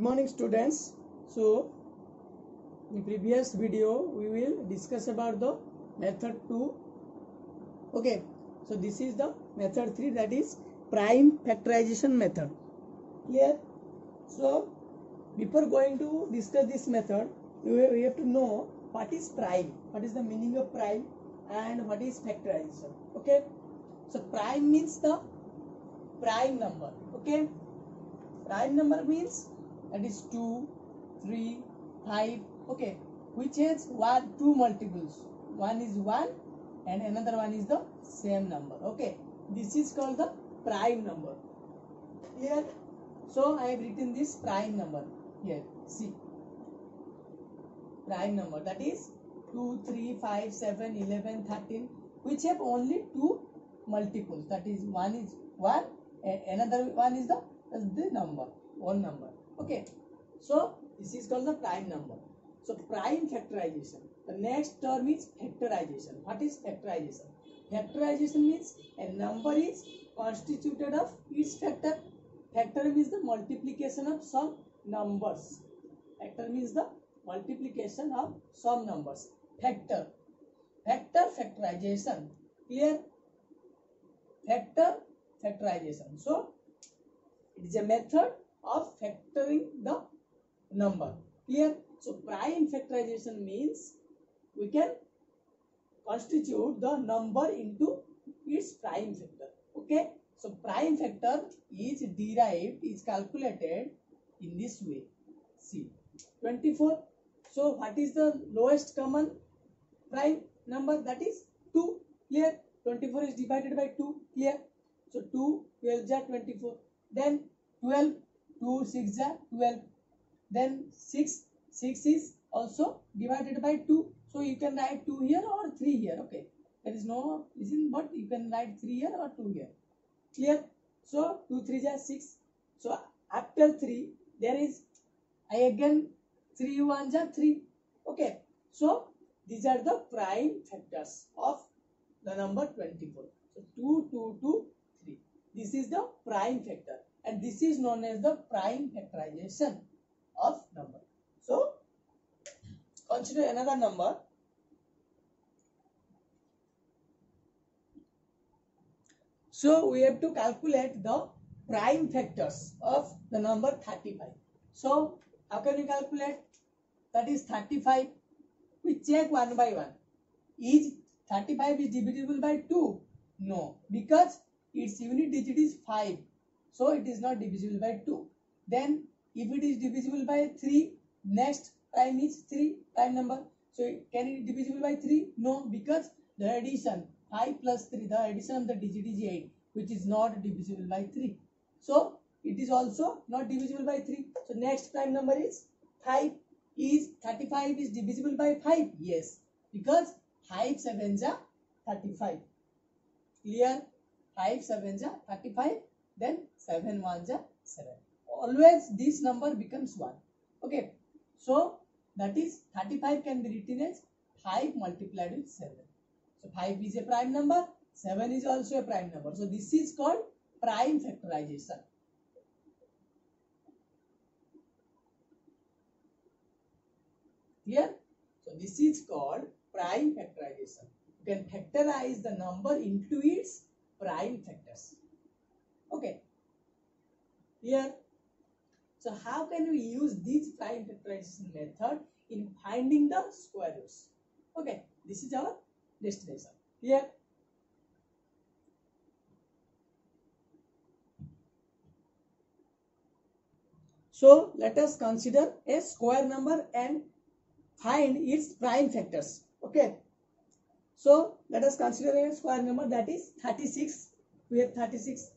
Good morning students. So in previous video we will discuss about the method 2. Okay, so this is the method 3, that is prime factorization method. Clear? So before going to discuss this method, we have to know what is prime, what is the meaning of prime, and what is factorization. Okay, so prime means the prime number. Okay, prime number means that is 2, 3, 5. Okay, which has two multiples. One is 1 and another one is the same number. Okay, this is called the prime number. Clear? So I have written this prime number here. See, prime number, that is 2, 3, 5, 7, 11, 13, which have only two multiples. That is, one is 1 and another one is the number, one number. Okay, so this is called the prime number. So prime factorization. The next term is factorization. What is factorization? Factorization means a number is constituted of its factor. Factor means the multiplication of some numbers. Factor means the multiplication of some numbers. Factor. Factor factorization. Clear? Factor factorization. So it is a method of factoring the number. Clear? So prime factorization means we can constitute the number into its prime factor. Okay, so prime factor is derived, is calculated in this way. See, 24. So what is the lowest common prime number? That is 2. Clear? 24 is divided by 2. Clear? So 2 12 are 24. Then 12, 2 6 are 12. Then 6 is also divided by 2. So you can write 2 here or 3 here. Okay, there is no reason, but you can write 3 here or 2 here. Clear? So 2 3 are 6. So after 3 there is again 3 1 are 3. Okay, so these are the prime factors of the number 24. So 2 2 2 3. This is the prime factor, and this is known as the prime factorization of number. So consider another number. So we have to calculate the prime factors of the number 35. So how can we calculate? That is 35. We check one by one. Is 35 is divisible by 2? No, because its unit digit is 5. So it is not divisible by 2. Then if it is divisible by 3, next prime is 3, prime number. So can it be divisible by 3? No, because the addition 5 plus 3, the addition of the digit is 8, which is not divisible by 3. So it is also not divisible by 3. So next prime number is 5. Is 35 is divisible by 5? Yes, because 5 7s are 35. Clear? 5 7s are 35. Then 7 1s are 7. Always this number becomes 1. Okay, so that is 35 can be written as 5 multiplied with 7. So 5 is a prime number, 7 is also a prime number. So this is called prime factorization. Clear? So this is called prime factorization. You can factorize the number into its prime factors. Okay. Clear? So how can we use this prime factorization method in finding the square roots? Okay, this is our destination. Clear? So let us consider a square number and find its prime factors. Okay, so let us consider a square number, that is 36. We have 36.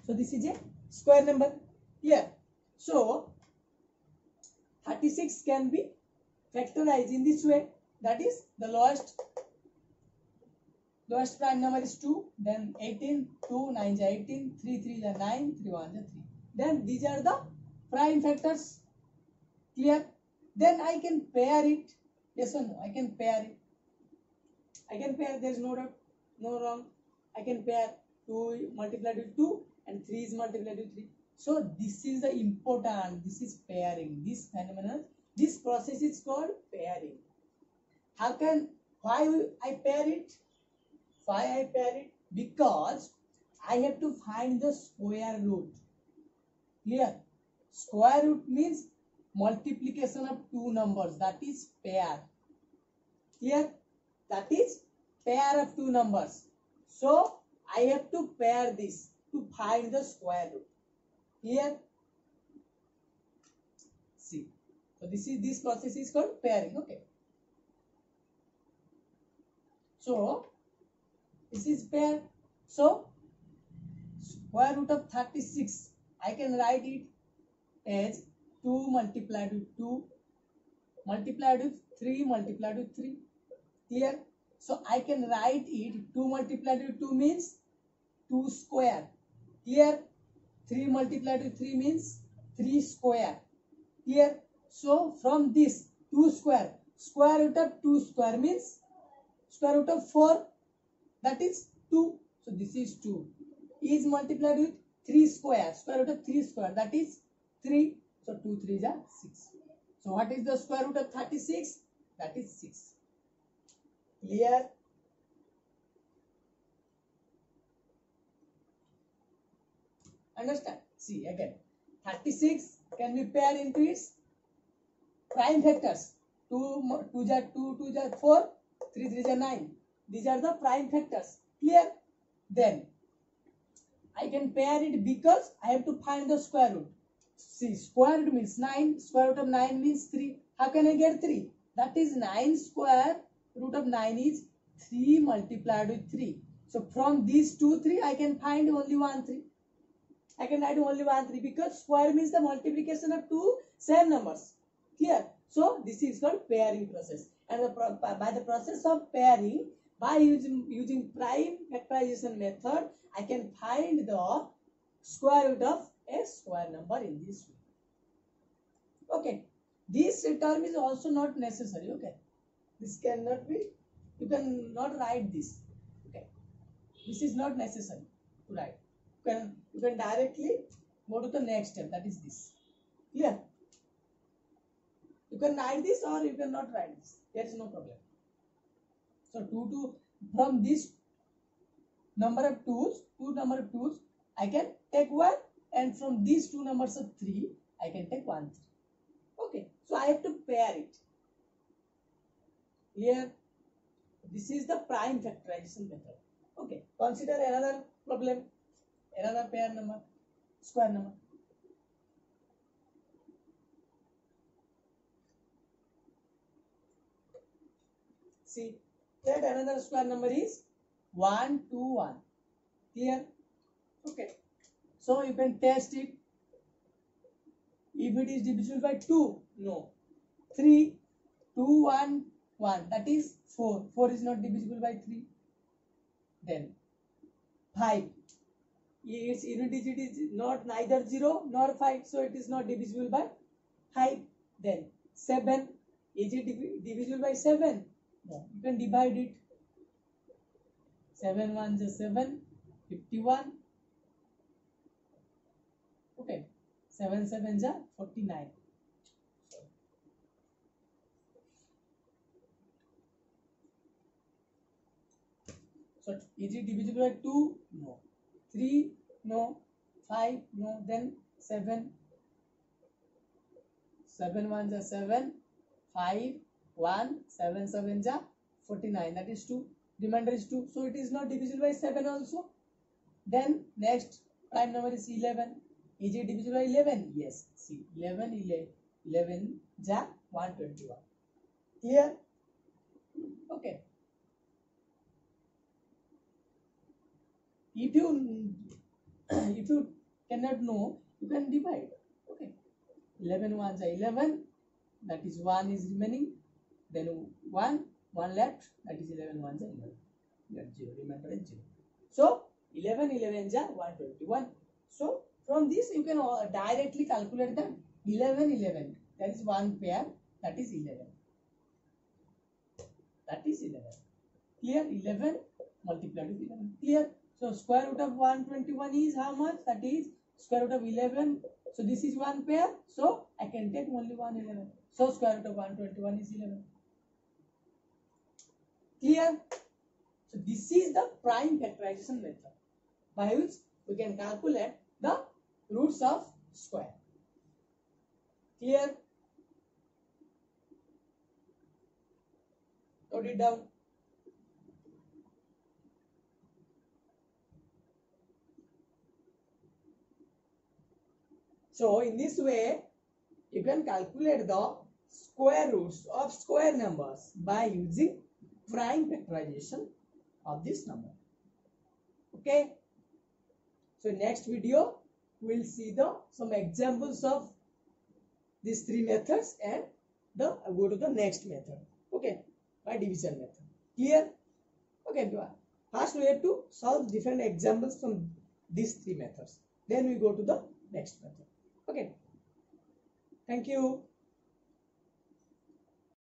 So this is a square number. Clear? So 36 can be factorized in this way. That is, the lowest prime number is 2. Then 18, 2 9 is 18, 3 3 is 9, 3 1 is 3. Then these are the prime factors. Clear? Then I can pair it. Yes or no? I can pair it. I can pair. There is no doubt, no wrong. I can pair 2 multiplied with 2 and 3 is multiplied with 3. So this is the important, this is pairing. This phenomenon, this process is called pairing. How can, why I pair it? Why I pair it? Because I have to find the square root. Clear? Square root means multiplication of two numbers, that is pair. Clear? That is pair of two numbers. So I have to pair this to find the square root. Clear? See. So this process is called pairing. Okay. So this is pair. So square root of 36, I can write it as 2 multiplied with 2 multiplied with 3 multiplied with 3. Clear? So I can write it 2 multiplied with 2 means 2 square. Clear? 3 multiplied with 3 means 3 square. Clear? So from this 2 square, square root of 2 square means square root of 4, that is 2. So this is 2. Is multiplied with 3 square, square root of 3 square, that is 3. So 2 3s are 6. So what is the square root of 36? That is 6. Clear? Understand? See again. 36 can be paired into its prime factors. 2 2 are 2, 2 are 4, 3 3 are 9. These are the prime factors. Clear? Then I can pair it because I have to find the square root. See, square root means 9. Square root of 9 means 3. How can I get 3? That is 9 square root of 9 is 3 multiplied with 3. So from these 2 3 I can find only 1 3. I can write only 1 3 because square means the multiplication of two same numbers. Clear? So this is called pairing process. And by the process of pairing, by using prime factorization method, I can find the square root of a square number in this way. Okay. This term is also not necessary. Okay. This cannot be, you cannot write this. Okay. This is not necessary to write. You can directly go to the next step, that is this. Clear? You can write this or you cannot write this. There is no problem. So from this number of 2s, I can take 1, and from these two numbers of 3, I can take 1 3. Okay. So I have to pair it. Clear? This is the prime factorization method. Okay. Consider another problem. Another pair number, square number. See, that another square number is 1 2 1. Clear? Okay. So you can test it. If it is divisible by 2, no. 3 2 1 1, that is 4. 4 is not divisible by 3. Then 5. Its unit digit is not neither 0 nor 5, so it is not divisible by 5. Then 7, is it divisible by 7? No, you can divide it. 7 1s are 7, 51. Okay, 7 7s are 49. So is it divisible by 2? No. 3? No. 5? No. Then 7. 7 1s are 7. 5, 1, 7 7s are 49. That is 2. Remainder is 2. So it is not divisible by 7 also. Then next prime number is 11. Is it divisible by 11? Yes. See, 11 ja 121. Clear? Okay. If you cannot know, you can divide. Okay. 11 1s are 11. That is 1 is remaining. Then 1 left. That is 11 1s are 11. That 0. Remainder is 0. So 11 11 ja 121. So from this you can directly calculate that 11 11. That is one pair. That is 11. That is 11. Clear? 11 multiplied with 11. Clear? So square root of 121 is how much? That is square root of 11. So this is one pair. So I can take only 111. So square root of 121 is 11. Clear? So this is the prime factorization method by which we can calculate the roots of square. Clear? Note it down. So in this way, you can calculate the square roots of square numbers by using prime factorization of this number. Okay. So next video we'll see some examples of these three methods and go to the next method. Okay, by division method. Clear? Okay. First we have to solve different examples from these three methods. Then we go to the next method. Okay. Thank you.